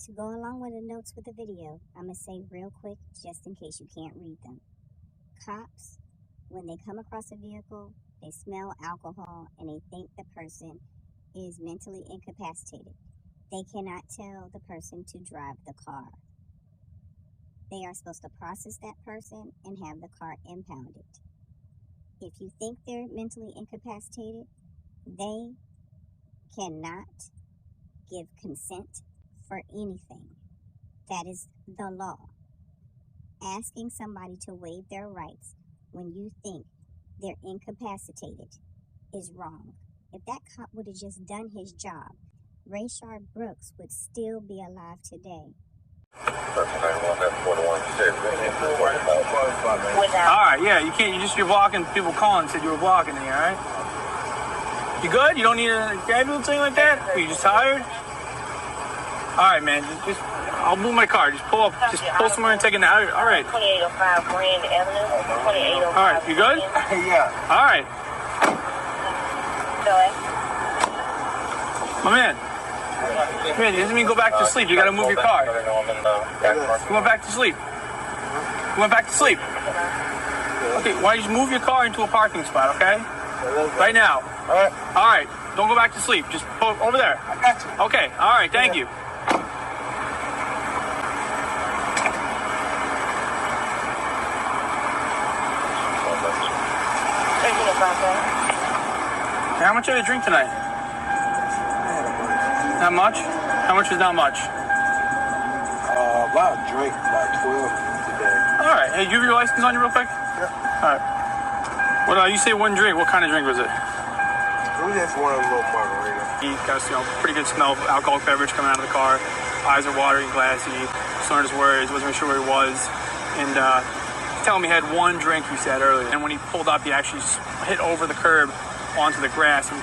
To go along with the notes with the video, I'm going to say real quick, just in case you can't read them. Cops, when they come across a vehicle, they smell alcohol and they think the person is mentally incapacitated. They cannot tell the person to drive the car. They are supposed to process that person and have the car impounded. If you think they're mentally incapacitated, they cannot give consent for anything. That is the law. Asking somebody to waive their rights when you think they're incapacitated is wrong. If that cop would have just done his job, Rayshard Brooks would still be alive today. Alright, yeah, you can't, you're blocking, people calling said you were blocking me, alright? You good? You don't need a ambulance or anything like that? Are you just tired? Alright, man, just I'll move my car. Just pull somewhere and take it out. Alright. 2805 Grand Avenue. 2805. Alright, you good? Yeah. Alright. My man. Man, it doesn't mean go back to sleep. You gotta move your car. You went back to sleep. You went back to sleep. Okay, why don't you move your car into a parking spot, okay? Right now. Alright. Alright, don't go back to sleep. Just pull over there. I got you. Okay, alright, thank you. How much did I drink tonight? Not much? How much is not much? About a drink, about 12 today. Alright, hey, you have your license on you real quick? Yeah. Alright. What, you say one drink, what kind of drink was it? It was just one little margarita. He got, pretty good smell of alcoholic beverage coming out of the car. Eyes are watery, glassy. Slurred his words, wasn't really sure where he was. And telling me he had one drink, he said earlier. And when he pulled up, he actually hit over the curb onto the grass and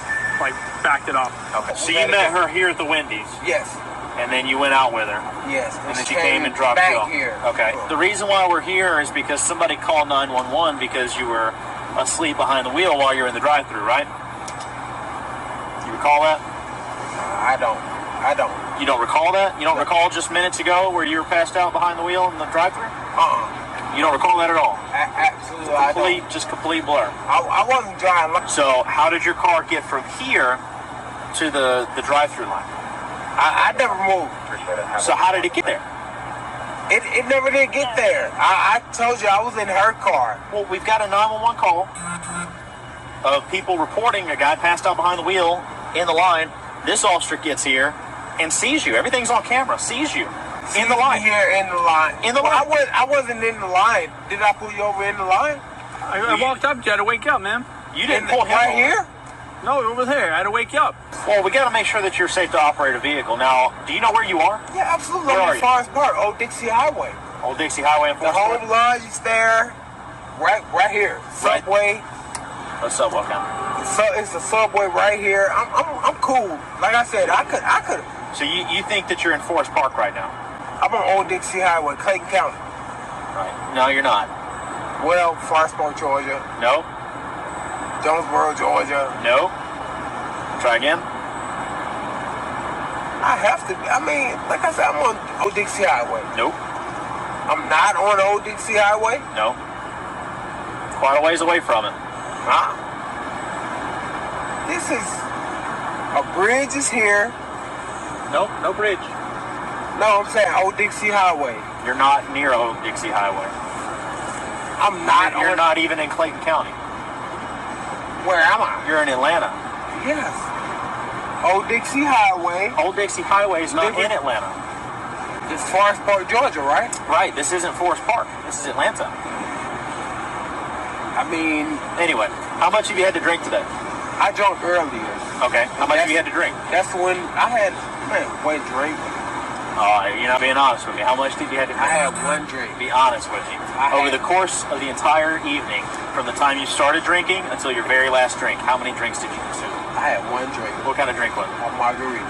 backed it up. Okay. So you met her here at the Wendy's? Yes. And then you went out with her? Yes. And then she came and dropped you off? Here. Okay. The reason why we're here is because somebody called 911 because you were asleep behind the wheel while you were in the drive-thru, right? You recall that? I don't. You don't recall that? You don't recall just minutes ago where you were passed out behind the wheel in the drive-thru? Uh-uh. You don't recall that at all? Absolutely, Just complete blur. I wasn't driving. So how did your car get from here to the drive-thru line? I never moved. So how did it get there? It never did get there. I told you I was in her car. Well, we've got a 911 call of people reporting a guy passed out behind the wheel in the line. This officer gets here and sees you. Everything's on camera. Sees you in the line. Here in the line. In the line. I wasn't in the line. Did I pull you over in the line? I walked up to you. I had to wake you up, man. You didn't pull him right over. Here? No, over there. I had to wake you up. Well, we got to make sure that you're safe to operate a vehicle. Now, do you know where you are? Yeah, absolutely. Where I'm are in you? Forest Park, Old Dixie Highway. Old Dixie Highway in The Forest Park? home lodge is there. Right here. Subway. A Subway, okay. So it's a Subway right here. I'm cool. Like I said, I could. So you think that you're in Forest Park right now? I'm on Old Dixie Highway, Clayton County. Right. No, you're not. Well, Forest Park, Georgia. No. Jonesboro, Georgia. No. Try again. I have to. I mean, like I said, I'm on Old Dixie Highway. Nope. I'm not on Old Dixie Highway. No. Quite a ways away from it. Huh? This is a bridge is here. Nope, no bridge. No, I'm saying Old Dixie Highway. You're not near Old Dixie Highway. I'm not. You're not even in Clayton County. Where am I? You're in Atlanta. Yes. Old Dixie Highway. Old Dixie Highway is not in Atlanta. It's Forest Park, Georgia, right? Right. This isn't Forest Park. This is Atlanta. I mean, anyway, how much have you had to drink today? I drank earlier. Okay. How much have you had to drink? That's when I had one drink. You're not being honest with me. How much did you have to drink? I had one drink. Be honest with you. Over the course of the entire evening, from the time you started drinking until your very last drink, how many drinks did you consume? I had one drink. What kind of drink was it? A margarita.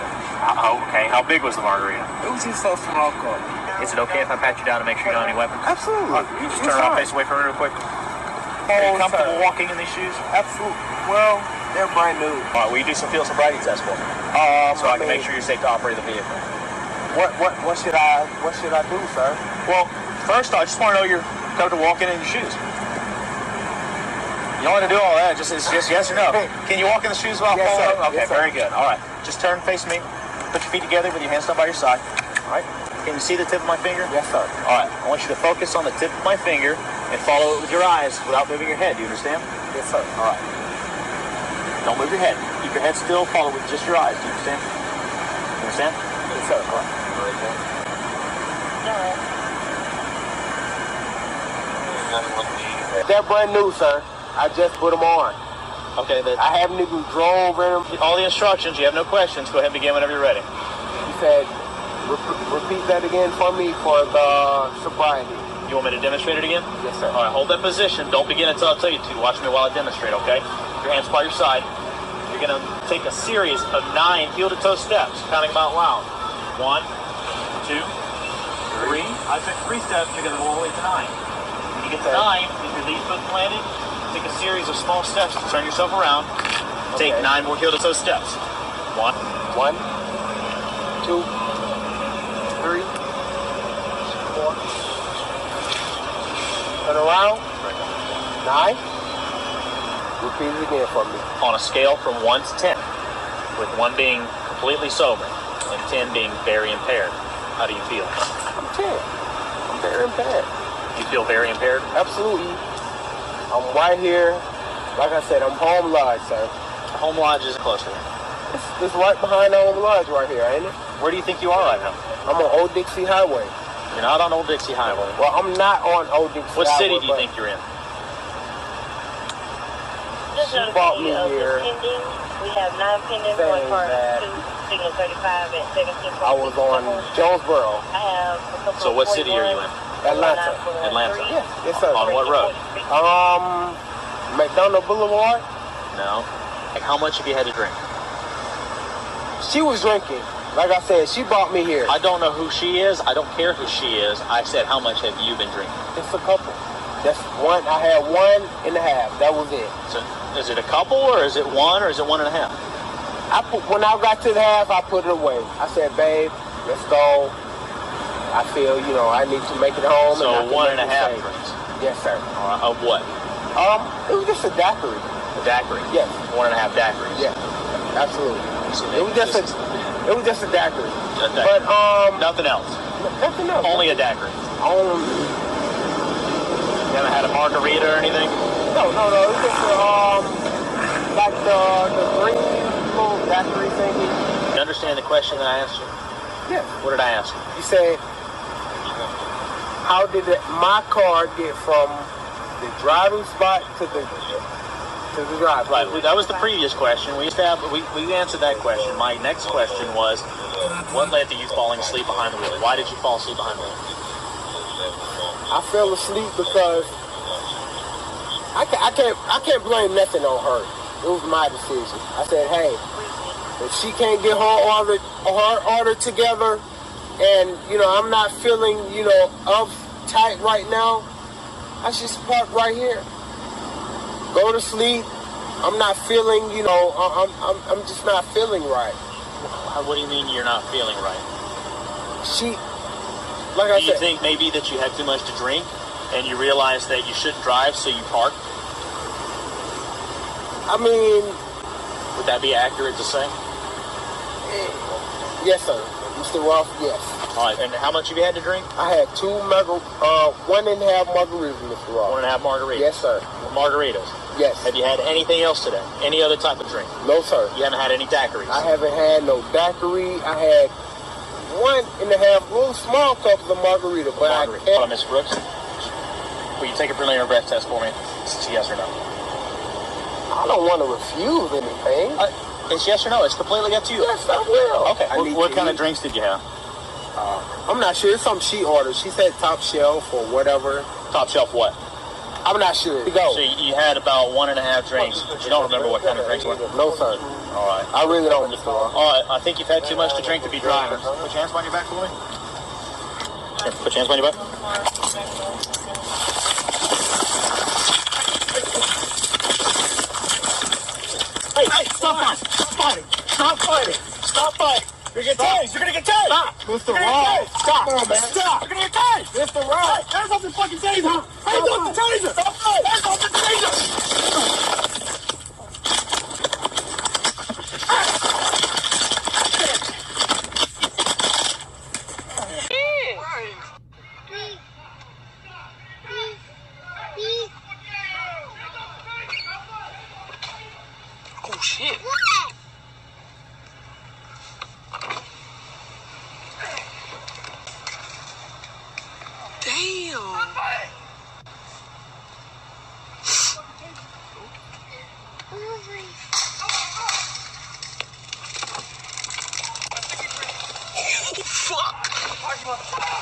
Okay. How big was the margarita? It was just so small cup. Is it okay if I pat you down to make sure you don't have any weapons? Absolutely. You just turn around, face away from me real quick. Are you comfortable walking in these shoes? Absolutely. Well, they're brand new. All right, will you do some field sobriety tests for me? So I can make sure you're safe to operate the vehicle. What should I do, sir? Well, first I just want to know you're comfortable walking in your shoes. You don't want to do all that. It's just yes or no. Can you walk in the shoes while Yes, following? sir. Okay, Yes, sir. very good. All right. Just turn and face me. Put your feet together with your hands down by your side. All right. Can you see the tip of my finger? Yes, sir. All right. I want you to focus on the tip of my finger and follow it with your eyes without moving your head. Do you understand? Yes, sir. All right. Don't move your head. Keep your head still. Follow with just your eyes. Do you understand? You understand? Yes, sir. All right. They're brand new, sir. I just put them on. Okay. I haven't even drove in them. All the instructions. You have no questions. Go ahead and begin whenever you're ready. He said, repeat that again for me for the sobriety. You want me to demonstrate it again? Yes, sir. All right. Hold that position. Don't begin until I tell you to. Watch me while I demonstrate. Okay. Your hands by your side. You're gonna take a series of 9 heel-to-toe steps, counting them out loud. 1, 2, 3. I took 3 steps. You're gonna go all the way to 9. When you get to 9, if your lead foot planted, take a series of small steps to turn yourself around. Take 9 more heel-to-toe steps. 1, 2, 3, 4. Turn around. 9. Repeat it again for me. on a scale from 1 to 10, with 1 being completely sober and 10 being very impaired. How do you feel? I'm 10. I'm very impaired. You feel very impaired? Absolutely. I'm right here. Like I said, I'm home lodge, sir. Home Lodge is closer. It's right behind the home lodge right here, ain't it? Where do you think you are right now? I'm on Old Dixie Highway. You're not on Old Dixie Highway. Well, I'm not on Old Dixie What Highway. city do you think you're in? Just She brought me notification of here. this pending. We have 9 pending, Saying 1 part that 2, signal 35 at 17. I was on Jonesboro, I have a couple So of what city are you in? Atlanta. Atlanta. Yes, sir. On what road? McDonough Boulevard. No. Like how much have you had to drink? She was drinking. Like I said, she brought me here. I don't know who she is. I don't care who she is. I said, how much have you been drinking? It's a couple. That's one. I had 1.5. That was it. So, is it a couple, or is it 1, or is it 1.5? When I got to the half, I put it away. I said, babe, let's go. I feel, I need to make it home. So and 1.5 drinks. drinks. Yes, sir. All right. Of what? It was just a daiquiri. A daiquiri. Yes. 1.5 daiquiris. Yes, absolutely. So It was just a daiquiri. A daiquiri. But Nothing else. nothing else. Only a daiquiri. You haven't had a margarita or anything? No. It was just like the green little daiquiri thingy. You understand the question that I asked you? Yeah. What did I ask you? You said, how did my car get from the driving spot to the drive? Right. That was the previous question. We answered that question. My next question was, what led to you falling asleep behind the wheel? Why did you fall asleep behind the wheel? I fell asleep because I can't blame nothing on her. It was my decision. I said, hey, if she can't get her order together, and I'm not feeling uptight right now, I should park right here. Go to sleep. I'm not feeling, I'm just not feeling right. What do you mean you're not feeling right? Like I Do you said, think maybe that you had too much to drink and you realized that you shouldn't drive, so you parked? I mean, Would that be accurate to say? yes, sir. Mr. Rolfe, yes. All right. And how much have you had to drink? I had 1.5 margaritas, Mr. Rolfe. 1.5 margaritas. Yes, sir. Margaritas. Yes. Have you had anything else today? Any other type of drink? No, sir. You haven't had any daiquiris? I haven't had no daiquiri. I had 1.5 little small cups of margarita, but Hold on, Miss Brooks. Will you take a preliminary breath test for me? It's yes or no. I don't want to refuse anything. It's yes or no. It's completely up to you. Yes, I will. Okay. What kind of drinks did you have? I'm not sure. It's something she ordered. She said top shelf or whatever. Top shelf what? I'm not sure. Go. So you had about 1.5 drinks, but you don't remember what kind of drinks were? No, sir. All right. I really don't, Mr. Rolfe. All right. I think you've had too much to drink to be driving. Put your hands behind your back for me. Here, put your hands behind your back. Hey, stop fighting! Stop fighting! Stop fighting! Stop fighting! You're gonna get tased. You're gonna get tased. Stop. Mr. Rolfe. Stop. Come on, man. Stop. You're gonna get tased. Mr. Rolfe. Hands off the fucking taser. Hands off the taser. Stop. Hands off the taser. Oh shit. Damn. Fuck.